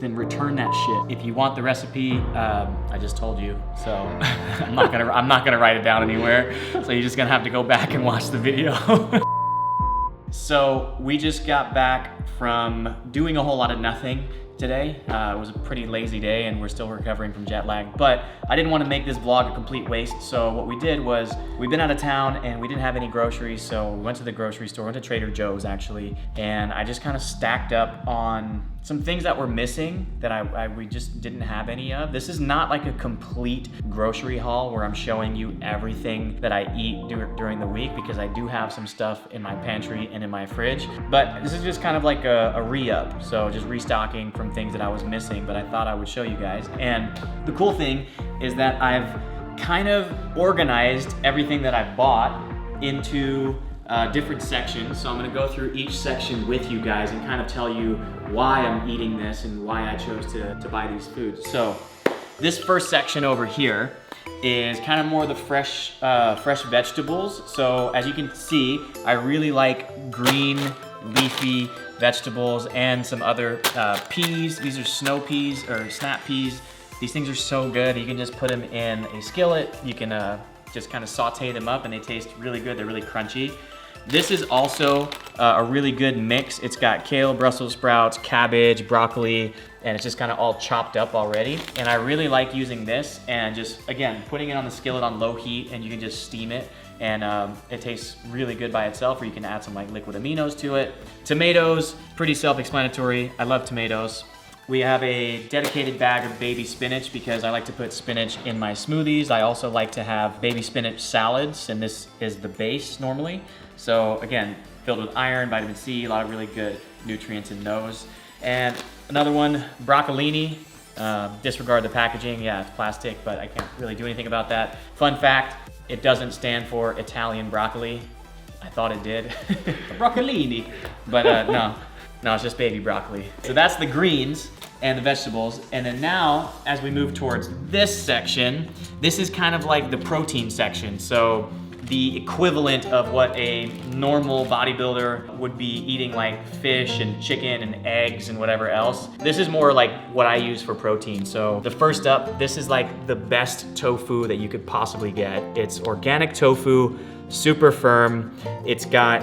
then return that shit. If you want the recipe, I just told you, so I'm not gonna write it down anywhere. So you're just gonna have to go back and watch the video. So we just got back from doing a whole lot of nothing today. It was a pretty lazy day and we're still recovering from jet lag, but I didn't want to make this vlog a complete waste. So what we did was, we've been out of town and we didn't have any groceries. So we went to the grocery store, went to Trader Joe's actually, and I just kind of stacked up on some things that were missing that we just didn't have any of. This is not like a complete grocery haul where I'm showing you everything that I eat during the week, because I do have some stuff in my pantry and in my fridge, but this is just kind of like a re-up. So just restocking from things that I was missing, but I thought I would show you guys. And the cool thing is that I've kind of organized everything that I bought into different sections. So I'm gonna go through each section with you guys and kind of tell you why I'm eating this and why I chose to buy these foods. So this first section over here is kind of more the fresh vegetables. So as you can see, I really like green leafy vegetables and some other peas. These are snow peas or snap peas. These things are so good. You can just put them in a skillet. You can just kind of saute them up and they taste really good. They're really crunchy. This is also a really good mix. It's got kale, Brussels sprouts, cabbage, broccoli, and it's just kind of all chopped up already. And I really like using this and just, again, putting it on the skillet on low heat, and you can just steam it. And it tastes really good by itself, or you can add some like liquid aminos to it. Tomatoes, pretty self-explanatory. I love tomatoes. We have a dedicated bag of baby spinach because I like to put spinach in my smoothies. I also like to have baby spinach salads, and this is the base normally. So again, filled with iron, vitamin C, a lot of really good nutrients in those. And another one, broccolini. Disregard the packaging. Yeah, it's plastic, but I can't really do anything about that. Fun fact, it doesn't stand for Italian broccoli. I thought it did. Broccolini, but no, it's just baby broccoli. So that's the greens and the vegetables. And then now, as we move towards this section, this is kind of like the protein section. So the equivalent of what a normal bodybuilder would be eating, like fish and chicken and eggs and whatever else. This is more like what I use for protein. So the first up, this is like the best tofu that you could possibly get. It's organic tofu, super firm. It's got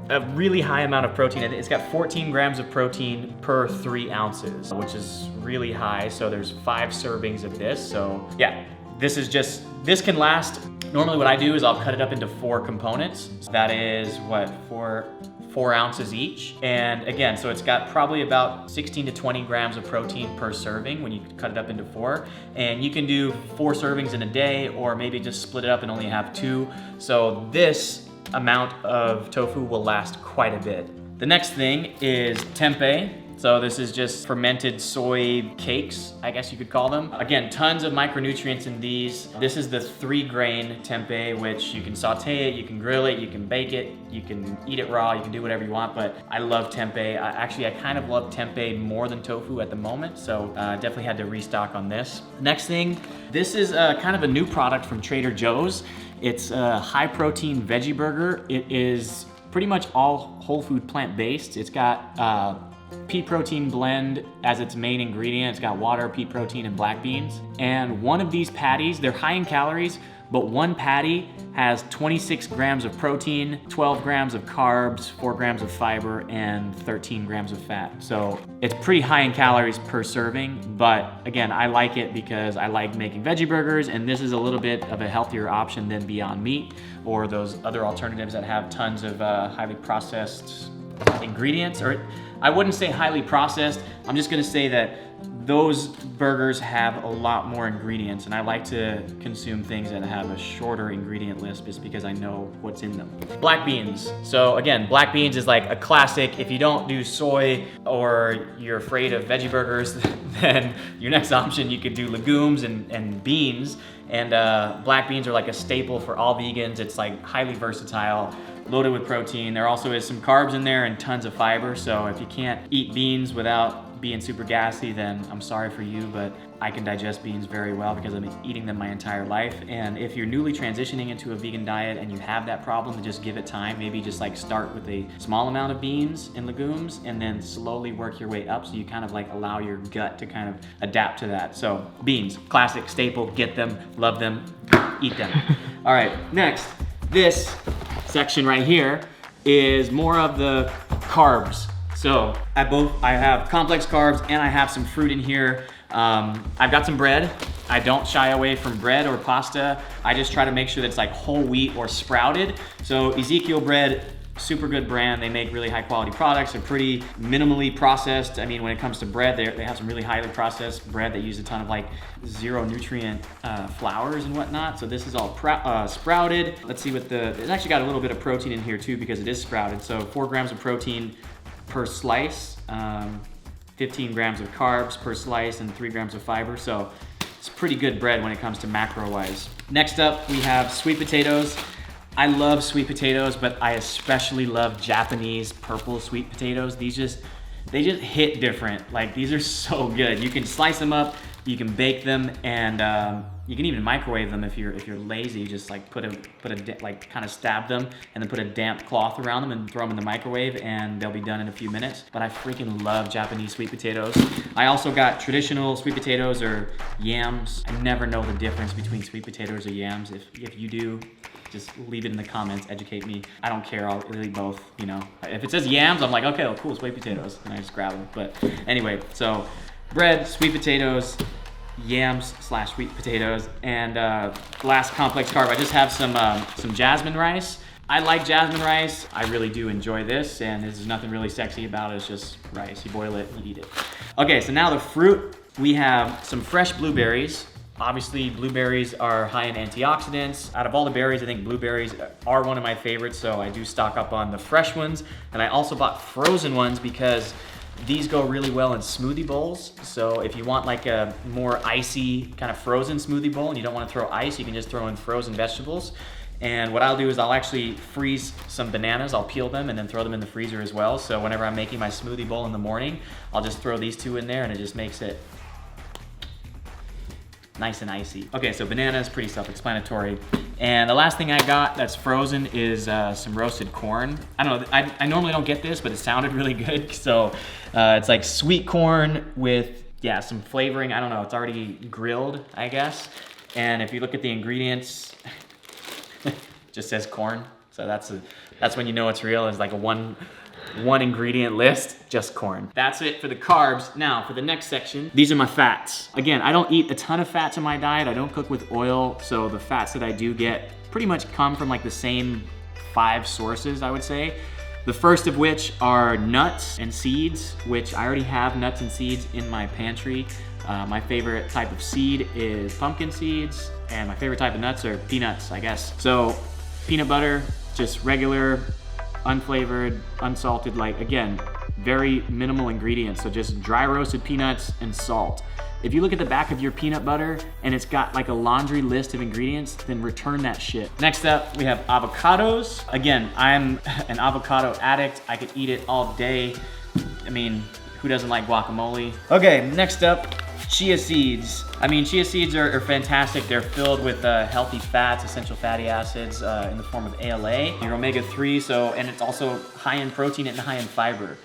a really high amount of protein. It's got 14 grams of protein per 3 ounces, which is really high. So there's 5 servings of this. So yeah, this can last. Normally what I do is I'll cut it up into 4 components. So that is what, 4 ounces each. And again, so it's got probably about 16 to 20 grams of protein per serving when you cut it up into 4. And you can do 4 servings in a day, or maybe just split it up and only have 2. So this amount of tofu will last quite a bit. The next thing is tempeh. So this is just fermented soy cakes, I guess you could call them. Again, tons of micronutrients in these. This is the 3-grain tempeh, which you can saute it, you can grill it, you can bake it, you can eat it raw, you can do whatever you want, but I love tempeh. I kind of love tempeh more than tofu at the moment, so definitely had to restock on this. Next thing, this is kind of a new product from Trader Joe's. It's a high protein veggie burger. It is pretty much all whole food plant-based. It's got pea protein blend as its main ingredient. It's got water, pea protein, and black beans. And one of these patties, they're high in calories, but one patty has 26 grams of protein, 12 grams of carbs, 4 grams of fiber, and 13 grams of fat. So it's pretty high in calories per serving, but again, I like it because I like making veggie burgers, and this is a little bit of a healthier option than Beyond Meat or those other alternatives that have tons of highly processed ingredients. Or I wouldn't say highly processed, I'm just gonna say that those burgers have a lot more ingredients, and I like to consume things that have a shorter ingredient list just because I know what's in them. Black beans. So again, black beans is like a classic. If you don't do soy or you're afraid of veggie burgers, then your next option, you could do legumes and beans. And black beans are like a staple for all vegans. It's like highly versatile, loaded with protein. There also is some carbs in there and tons of fiber. So if you can't eat beans without being super gassy, then I'm sorry for you, but I can digest beans very well because I've been eating them my entire life. And if you're newly transitioning into a vegan diet and you have that problem, then just give it time. Maybe just like start with a small amount of beans and legumes and then slowly work your way up so you kind of like allow your gut to kind of adapt to that. So beans, classic staple, get them, love them, eat them. All right, next, this section right here is more of the carbs. So I have complex carbs and I have some fruit in here. I've got some bread. I don't shy away from bread or pasta. I just try to make sure that it's like whole wheat or sprouted. So Ezekiel bread, super good brand. They make really high quality products. They're pretty minimally processed. I mean, when it comes to bread, they have some really highly processed bread that use a ton of like zero nutrient flours and whatnot. So this is all sprouted. Let's see what it's actually got a little bit of protein in here too because it is sprouted. So 4 grams of protein per slice, 15 grams of carbs per slice, and 3 grams of fiber. So it's pretty good bread when it comes to macro wise. Next up, we have sweet potatoes. I love sweet potatoes, but I especially love Japanese purple sweet potatoes. They just hit different. Like, these are so good. You can slice them up, you can bake them, and you can even microwave them if you're lazy. Just like like kind of stab them and then put a damp cloth around them and throw them in the microwave, and they'll be done in a few minutes. But I freaking love Japanese sweet potatoes. I also got traditional sweet potatoes or yams. I never know the difference between sweet potatoes or yams. If you do, just leave it in the comments, educate me. I don't care, I'll eat both, you know. If it says yams, I'm like, okay, well, cool, sweet potatoes, and I just grab them. But anyway, so bread, sweet potatoes, yams / sweet potatoes, and last complex carb, I just have some jasmine rice. I like jasmine rice. I really do enjoy this, and there's nothing really sexy about it. It's just rice. You boil it, you eat it. Okay, so now the fruit. We have some fresh blueberries. Obviously, blueberries are high in antioxidants. Out of all the berries, I think blueberries are one of my favorites, so I do stock up on the fresh ones. And I also bought frozen ones because these go really well in smoothie bowls. So if you want like a more icy kind of frozen smoothie bowl and you don't want to throw ice, you can just throw in frozen vegetables. And what I'll do is I'll actually freeze some bananas. I'll peel them and then throw them in the freezer as well. So whenever I'm making my smoothie bowl in the morning, I'll just throw these two in there and it just makes it nice and icy. Okay, so banana is pretty self-explanatory. And the last thing I got that's frozen is some roasted corn. I don't know, I normally don't get this, but it sounded really good. So it's like sweet corn with, yeah, some flavoring. I don't know, it's already grilled, I guess. And if you look at the ingredients, it just says corn. So that's when you know it's real. It's like a one ingredient list, just corn. That's it for the carbs. Now for the next section, these are my fats. Again, I don't eat a ton of fats in my diet. I don't cook with oil, so the fats that I do get pretty much come from like the same 5 sources, I would say. The first of which are nuts and seeds, which I already have nuts and seeds in my pantry. My favorite type of seed is pumpkin seeds, and my favorite type of nuts are peanuts, I guess. So peanut butter, just regular, unflavored, unsalted, like, again, very minimal ingredients. So just dry roasted peanuts and salt. If you look at the back of your peanut butter and it's got like a laundry list of ingredients, then return that shit. Next up, we have avocados. Again, I'm an avocado addict. I could eat it all day. I mean, who doesn't like guacamole? Okay, next up, chia seeds. I mean, chia seeds are fantastic. They're filled with healthy fats, essential fatty acids in the form of ALA, your omega-3, and it's also high in protein and high in fiber.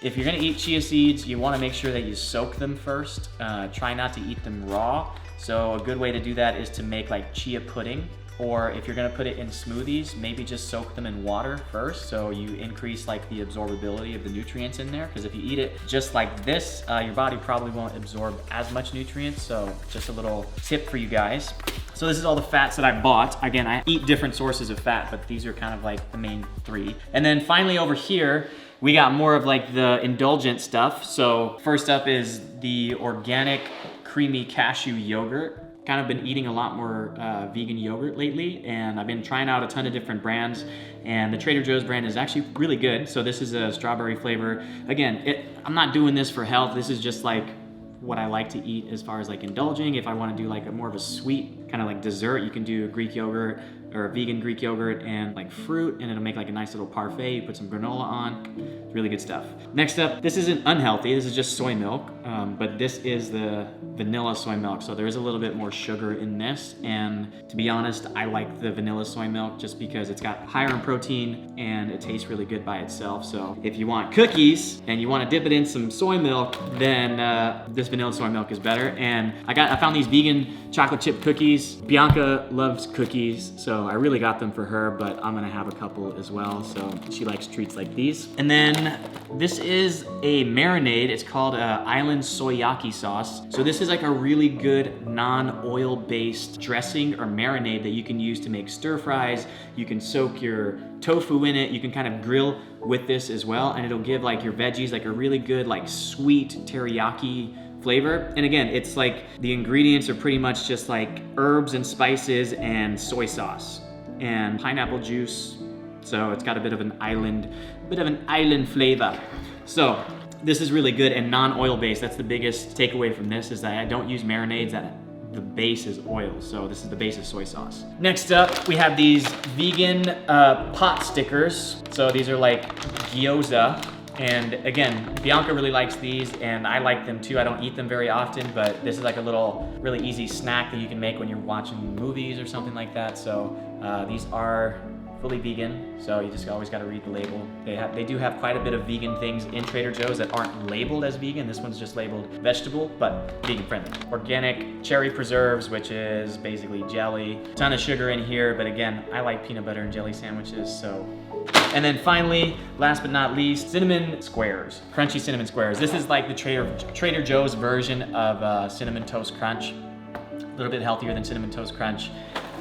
If you're gonna eat chia seeds, you wanna make sure that you soak them first. Try not to eat them raw. So a good way to do that is to make like chia pudding, or if you're gonna put it in smoothies, maybe just soak them in water first so you increase like the absorbability of the nutrients in there. Because if you eat it just like this, your body probably won't absorb as much nutrients. So just a little tip for you guys. So this is all the fats that I bought. Again, I eat different sources of fat, but these are kind of like the main 3. And then finally over here, we got more of like the indulgent stuff. So first up is the organic creamy cashew yogurt. Kind of been eating a lot more vegan yogurt lately, and I've been trying out a ton of different brands, and the Trader Joe's brand is actually really good. So this is a strawberry flavor. Again, I'm not doing this for health. This is just like what I like to eat as far as like indulging. If I want to do like more of a sweet kind of like dessert, you can do Greek yogurt or vegan Greek yogurt and like fruit, and it'll make like a nice little parfait. You put some granola on, really good stuff. Next up, this isn't unhealthy, this is just soy milk, but this is the vanilla soy milk, so there is a little bit more sugar in this, and to be honest, I like the vanilla soy milk just because it's got higher in protein and it tastes really good by itself. So if you want cookies and you want to dip it in some soy milk, then this vanilla soy milk is better. And I found these vegan chocolate chip cookies. Bianca loves cookies, so I really got them for her, but I'm gonna have a couple as well. So she likes treats like these. And then this is a marinade. It's called Island Soyaki sauce. So this is like a really good non-oil based dressing or marinade that you can use to make stir fries. You can soak your tofu in it. You can kind of grill with this as well, and it'll give like your veggies like a really good like sweet teriyaki flavor. And again, it's like the ingredients are pretty much just like herbs and spices and soy sauce and pineapple juice. So it's got a bit of an island flavor. So this is really good and non-oil based. That's the biggest takeaway from this, is that I don't use marinades, that the base is oil. So this is the base of soy sauce. Next up, we have these vegan pot stickers. So these are like gyoza. And again, Bianca really likes these and I like them too. I don't eat them very often, but this is like a little really easy snack that you can make when you're watching movies or something like that. So these are fully vegan, so you just always got to read the label. They do have quite a bit of vegan things in Trader Joe's that aren't labeled as vegan. This one's just labeled vegetable, but vegan friendly. Organic cherry preserves, which is basically jelly. Ton of sugar in here, but again, I like peanut butter and jelly sandwiches, so. And then finally, last but not least, cinnamon squares, crunchy cinnamon squares. This is like the Trader Joe's version of Cinnamon Toast Crunch. A little bit healthier than Cinnamon Toast Crunch.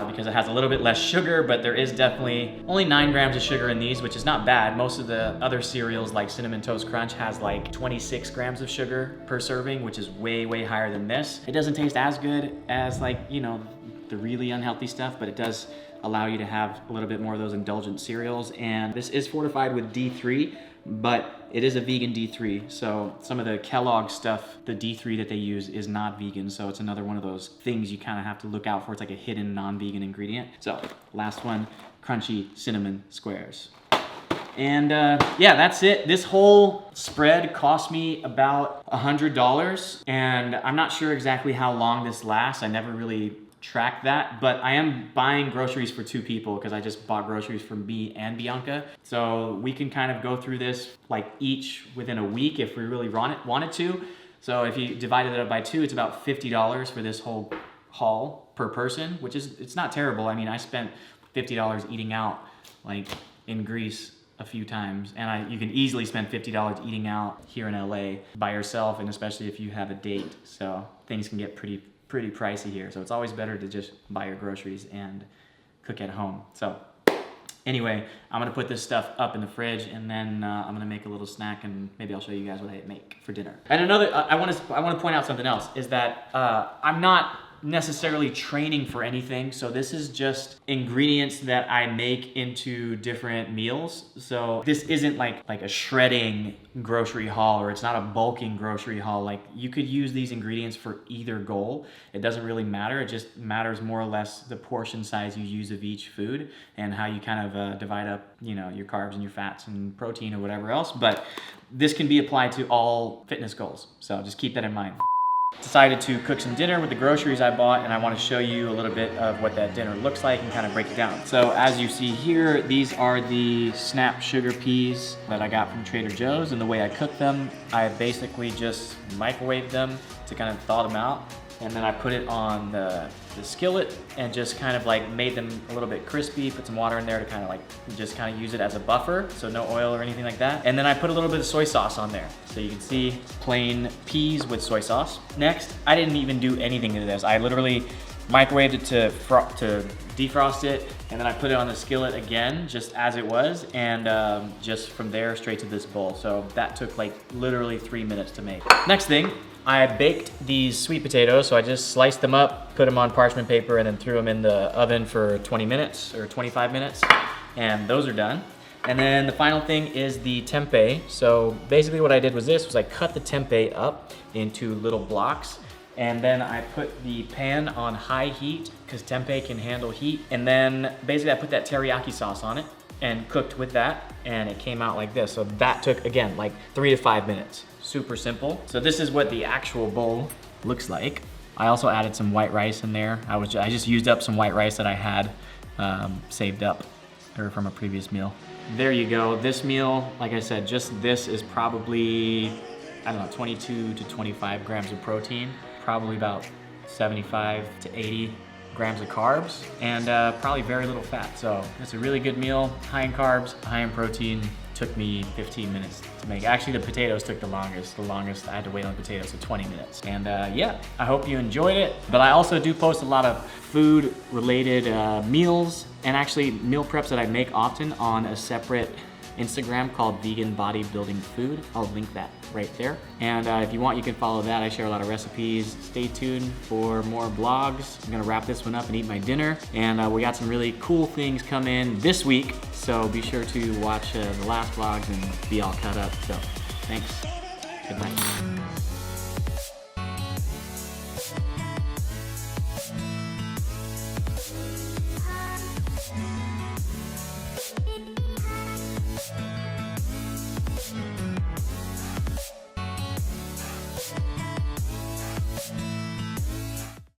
Because it has a little bit less sugar, but there is definitely only 9 grams of sugar in these, which is not bad. Most of the other cereals like Cinnamon Toast Crunch has like 26 grams of sugar per serving, which is way, way higher than this. It doesn't taste as good as like, you know, the really unhealthy stuff, but it does allow you to have a little bit more of those indulgent cereals. And this is fortified with D3, but it is a vegan D3. So some of the Kellogg stuff, the D3 that they use is not vegan. So it's another one of those things you kind of have to look out for. It's like a hidden non-vegan ingredient. So last one, crunchy cinnamon squares. And yeah, that's it. This whole spread cost me about $100. And I'm not sure exactly how long this lasts. I never really track that, but I am buying groceries for 2 people because I just bought groceries for me and Bianca. So we can kind of go through this like each within a week if we really wanted to. So if you divided it up by 2, it's about $50 for this whole haul per person, which is, it's not terrible. I mean, I spent $50 eating out like in Greece a few times, and you can easily spend $50 eating out here in LA by yourself, and especially if you have a date. So things can get pretty pricey here. So it's always better to just buy your groceries and cook at home. So anyway, I'm gonna put this stuff up in the fridge, and then I'm gonna make a little snack, and maybe I'll show you guys what I make for dinner. And another, I wanna point out something else, is that I'm not necessarily training for anything. So this is just ingredients that I make into different meals. So this isn't like a shredding grocery haul, or it's not a bulking grocery haul. Like, you could use these ingredients for either goal. It doesn't really matter. It just matters more or less the portion size you use of each food and how you kind of divide up, you know, your carbs and your fats and protein or whatever else. But this can be applied to all fitness goals. So just keep that in mind. Decided to cook some dinner with the groceries I bought, and I want to show you a little bit of what that dinner looks like and kind of break it down. So as you see here, these are the snap sugar peas that I got from Trader Joe's, and the way I cook them, I basically just microwaved them to kind of thaw them out, and then I put it on the skillet and just kind of like made them a little bit crispy, put some water in there to kind of like just kind of use it as a buffer, so no oil or anything like that. And then I put a little bit of soy sauce on there. So you can see plain peas with soy sauce. Next, I didn't even do anything to this. I literally microwaved it to defrost it, and then I put it on the skillet again, just as it was, and just from there straight to this bowl. So that took like literally 3 minutes to make. Next thing, I baked these sweet potatoes, so I just sliced them up, put them on parchment paper, and then threw them in the oven for 20 minutes or 25 minutes, and those are done. And then the final thing is the tempeh. So basically what I did was I cut the tempeh up into little blocks, And then I put the pan on high heat because tempeh can handle heat. And then basically I put that teriyaki sauce on it and cooked with that, and it came out like this. So that took, again, like 3 to 5 minutes. Super simple. So this is what the actual bowl looks like. I also added some white rice in there. I just used up some white rice that I had saved up or from a previous meal. There you go. This meal, like I said, just this is probably, I don't know, 22 to 25 grams of protein, probably about 75 to 80 grams of carbs, and probably very little fat. So it's a really good meal, high in carbs, high in protein. Took me 15 minutes to make. Actually, the potatoes took the longest. I had to wait on the potatoes, so 20 minutes. And yeah, I hope you enjoyed it. But I also do post a lot of food related meals and actually meal preps that I make often on a separate Instagram called Vegan Bodybuilding Food. I'll link that right there. And if you want, you can follow that. I share a lot of recipes. Stay tuned for more vlogs. I'm gonna wrap this one up and eat my dinner. And we got some really cool things come in this week. So be sure to watch the last vlogs and be all caught up. So thanks. Good night.